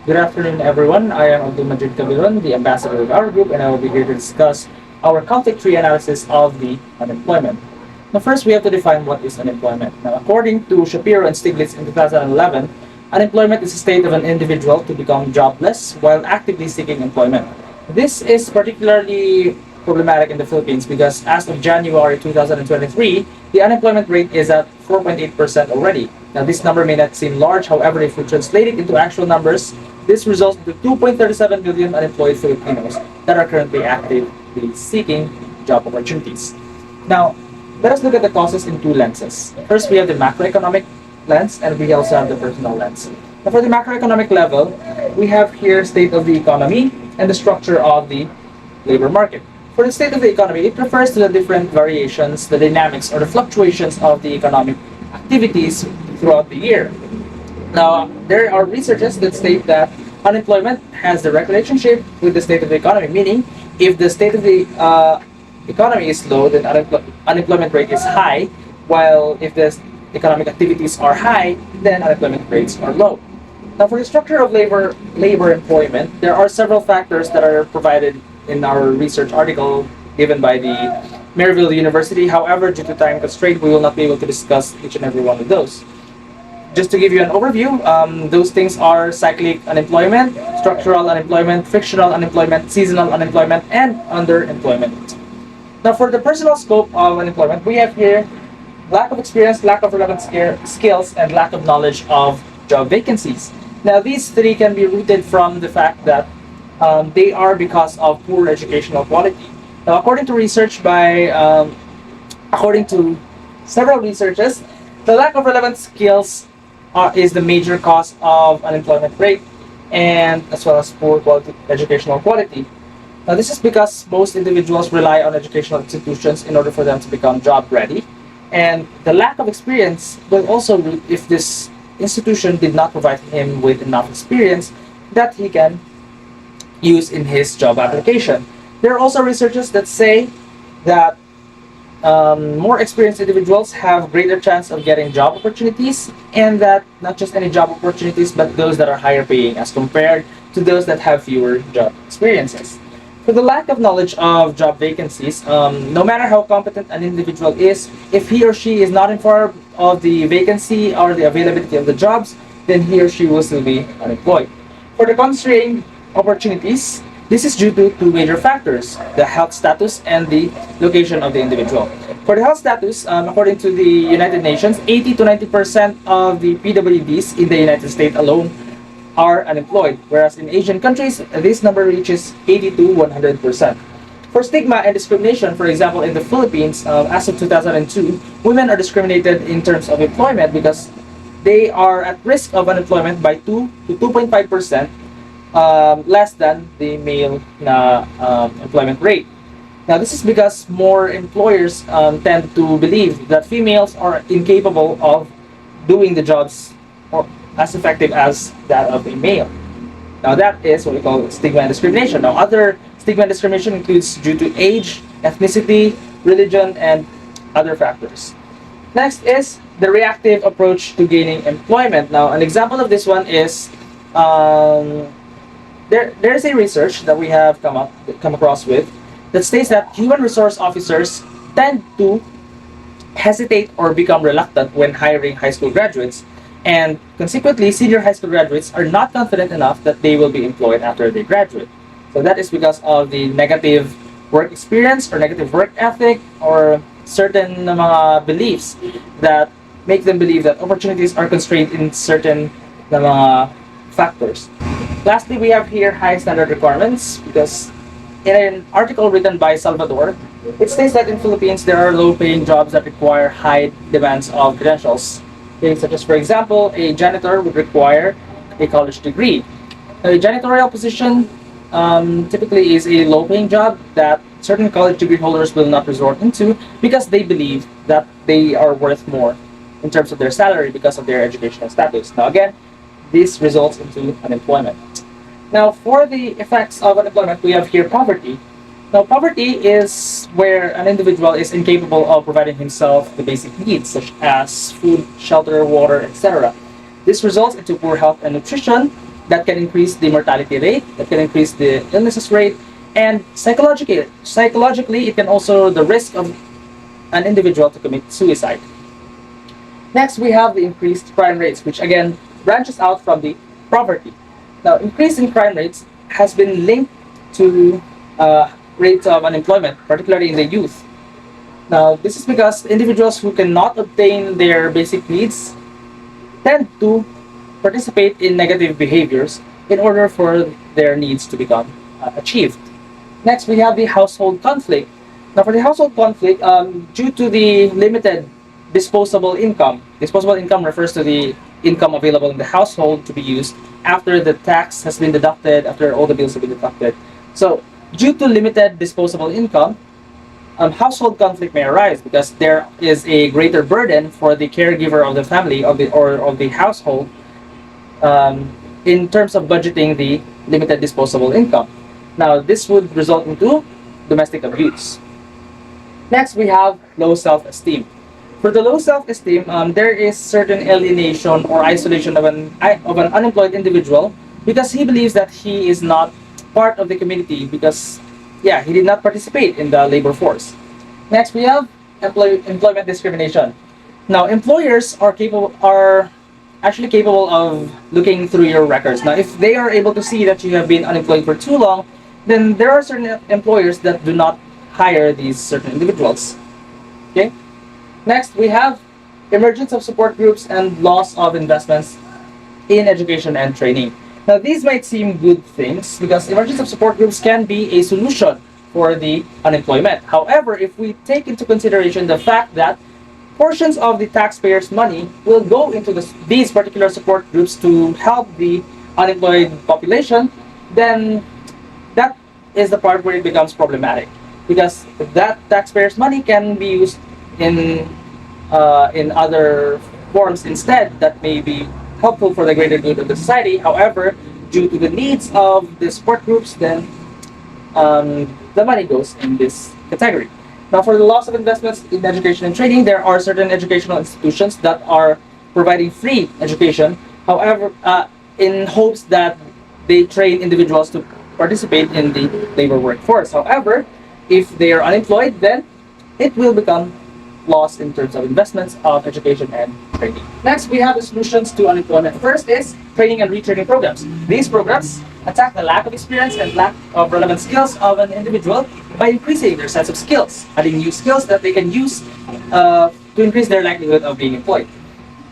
Good afternoon, everyone. I am Abdul Majid Kabiron, the ambassador of our group, and I will be here to discuss our conflict tree analysis of the unemployment. Now, first, we have to define what is unemployment. Now, according to Shapiro and Stiglitz in 2011, unemployment is a state of an individual to become jobless while actively seeking employment. This is particularly problematic in the Philippines because as of January 2023, the unemployment rate is at 4.8% already. Now, this number may not seem large, however, if we translate it into actual numbers, this results in 2.37 million unemployed Filipinos that are currently actively seeking job opportunities. Now, let us look at the causes in two lenses. First, we have the macroeconomic lens, and we also have the personal lens. Now, for the macroeconomic level, we have here state of the economy and the structure of the labor market. For the state of the economy, it refers to the different variations, the dynamics, or the fluctuations of the economic activities throughout the year. Now, there are researchers that state that unemployment has direct relationship with the state of the economy, meaning if the state of the economy is low, then unemployment rate is high, while if the economic activities are high, then unemployment rates are low. Now, for the structure of labor employment, there are several factors that are provided in our research article given by the Maryville University. However, due to time constraint, we will not be able to discuss each and every one of those. Just to give you an overview, those things are cyclic unemployment, structural unemployment, frictional unemployment, seasonal unemployment, and underemployment. Now, for the personal scope of unemployment, we have here lack of experience, lack of relevant skills, and lack of knowledge of job vacancies. Now, these three can be rooted from the fact that they are because of poor educational quality. Now, according to several researchers, the lack of relevant skills is the major cause of unemployment rate, and as well as poor educational quality. Now, this is because most individuals rely on educational institutions in order for them to become job ready, and the lack of experience will also root if this institution did not provide him with enough experience that he can use in his job application. There are also researchers that say that more experienced individuals have greater chance of getting job opportunities, and that not just any job opportunities, but those that are higher paying as compared to those that have fewer job experiences. For the lack of knowledge of job vacancies, no matter how competent an individual is, if he or she is not informed of the vacancy or the availability of the jobs, then he or she will still be unemployed. For the constrained opportunities, this is due to two major factors: the health status and the location of the individual. For the health status, according to the United Nations, 80 to 90% of the PWDs in the United States alone are unemployed, whereas in Asian countries, this number reaches 80 to 100%. For stigma and discrimination, for example, in the Philippines, as of 2002, women are discriminated in terms of employment because they are at risk of unemployment by 2 to 2.5%, less than the male employment rate. Now, this is because more employers tend to believe that females are incapable of doing the jobs as effective as that of a male. Now, that is what we call stigma and discrimination. Now, other stigma and discrimination includes due to age, ethnicity, religion, and other factors. Next is the reactive approach to gaining employment. Now, an example of this one is there's a research that we have come across with that states that human resource officers tend to hesitate or become reluctant when hiring high school graduates, and consequently, senior high school graduates are not confident enough that they will be employed after they graduate. So that is because of the negative work experience or negative work ethic or certain mga beliefs that make them believe that opportunities are constrained in certain mga factors. Lastly, we have here high standard requirements because in an article written by Salvador, it states that in Philippines there are low-paying jobs that require high demands of credentials. Okay, such as, for example, a janitor would require a college degree. A janitorial position typically is a low-paying job that certain college degree holders will not resort into because they believe that they are worth more in terms of their salary because of their educational status. Now, again, this results into unemployment. Now, for the effects of unemployment, we have here poverty. Now, poverty is where an individual is incapable of providing himself the basic needs such as food, shelter, water, etc. This results into poor health and nutrition, that can increase the mortality rate, that can increase the illnesses rate, and psychologically, it can also the risk of an individual to commit suicide. Next, we have the increased crime rates, which again branches out from the poverty. Now, increase in crime rates has been linked to rates of unemployment, particularly in the youth. Now, this is because individuals who cannot obtain their basic needs tend to participate in negative behaviors in order for their needs to become achieved. Next, we have the household conflict. Now, for the household conflict, due to the limited disposable income refers to the income available in the household to be used after the tax has been deducted, after all the bills have been deducted. So, due to limited disposable income, household conflict may arise because there is a greater burden for the caregiver of the family of the household in terms of budgeting the limited disposable income. Now, this would result into domestic abuse. Next, we have low self-esteem. For the low self-esteem, there is certain alienation or isolation of an unemployed individual because he believes that he is not part of the community because he did not participate in the labor force. Next, we have employment discrimination. Now, employers are actually capable of looking through your records. Now, if they are able to see that you have been unemployed for too long, then there are certain employers that do not hire these certain individuals. Okay. Next, we have emergence of support groups and loss of investments in education and training. Now, these might seem good things because emergence of support groups can be a solution for the unemployment. However, if we take into consideration the fact that portions of the taxpayers' money will go into these particular support groups to help the unemployed population, then that is the part where it becomes problematic because that taxpayers' money can be used in other forms instead that may be helpful for the greater good of the society. However, due to the needs of the support groups, then the money goes in this category. Now, for the loss of investments in education and training, there are certain educational institutions that are providing free education. However, in hopes that they train individuals to participate in the labor workforce. However, if they are unemployed, then it will become loss in terms of investments of education and training. Next, we have the solutions to unemployment. First is training and retraining programs. These programs attack the lack of experience and lack of relevant skills of an individual by increasing their sense of skills, adding new skills that they can use to increase their likelihood of being employed.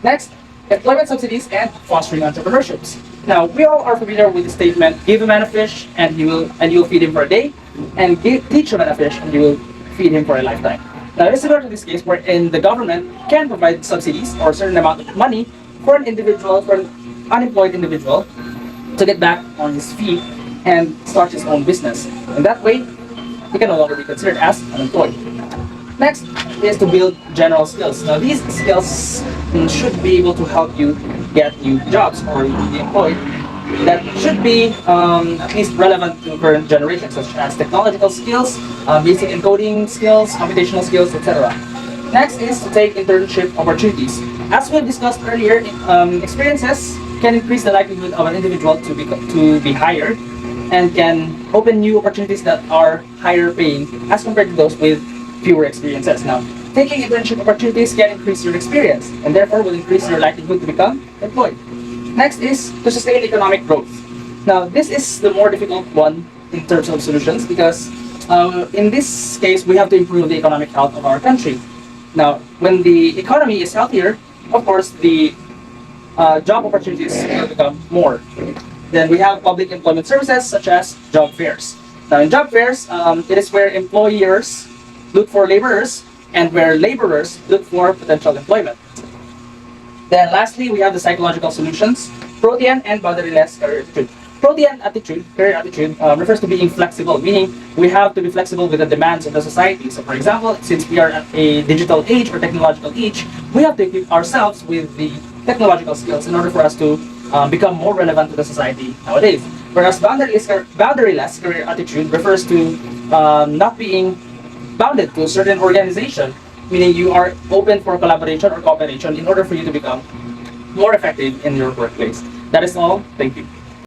Next, employment subsidies and fostering entrepreneurships. Now, we all are familiar with the statement, give a man a fish and you will feed him for a day, and teach a man a fish and you will feed him for a lifetime. Now, it's similar to this case wherein the government can provide subsidies or a certain amount of money for an unemployed individual to get back on his feet and start his own business. And that way, he can no longer be considered as unemployed. Next is to build general skills. Now, these skills should be able to help you get new jobs or be employed that should be at least relevant to current generations, such as technological skills, basic encoding skills, computational skills, etc. Next is to take internship opportunities. As we discussed earlier, experiences can increase the likelihood of an individual to be hired and can open new opportunities that are higher paying as compared to those with fewer experiences. Now, taking internship opportunities can increase your experience and therefore will increase your likelihood to become employed. Next is to sustain economic growth. Now, this is the more difficult one in terms of solutions because in this case, we have to improve the economic health of our country. Now, when the economy is healthier, of course, the job opportunities will become more. Then we have public employment services such as job fairs. Now, in job fairs, it is where employers look for laborers and where laborers look for potential employment. Then lastly, we have the psychological solutions, protean and boundaryless career attitude. Protean attitude, career attitude, refers to being flexible, meaning we have to be flexible with the demands of the society. So for example, since we are at a digital age or technological age, we have to equip ourselves with the technological skills in order for us to become more relevant to the society nowadays. Whereas boundaryless career attitude refers to not being bounded to a certain organization, meaning you are open for collaboration or cooperation in order for you to become more effective in your workplace. That is all. Thank you.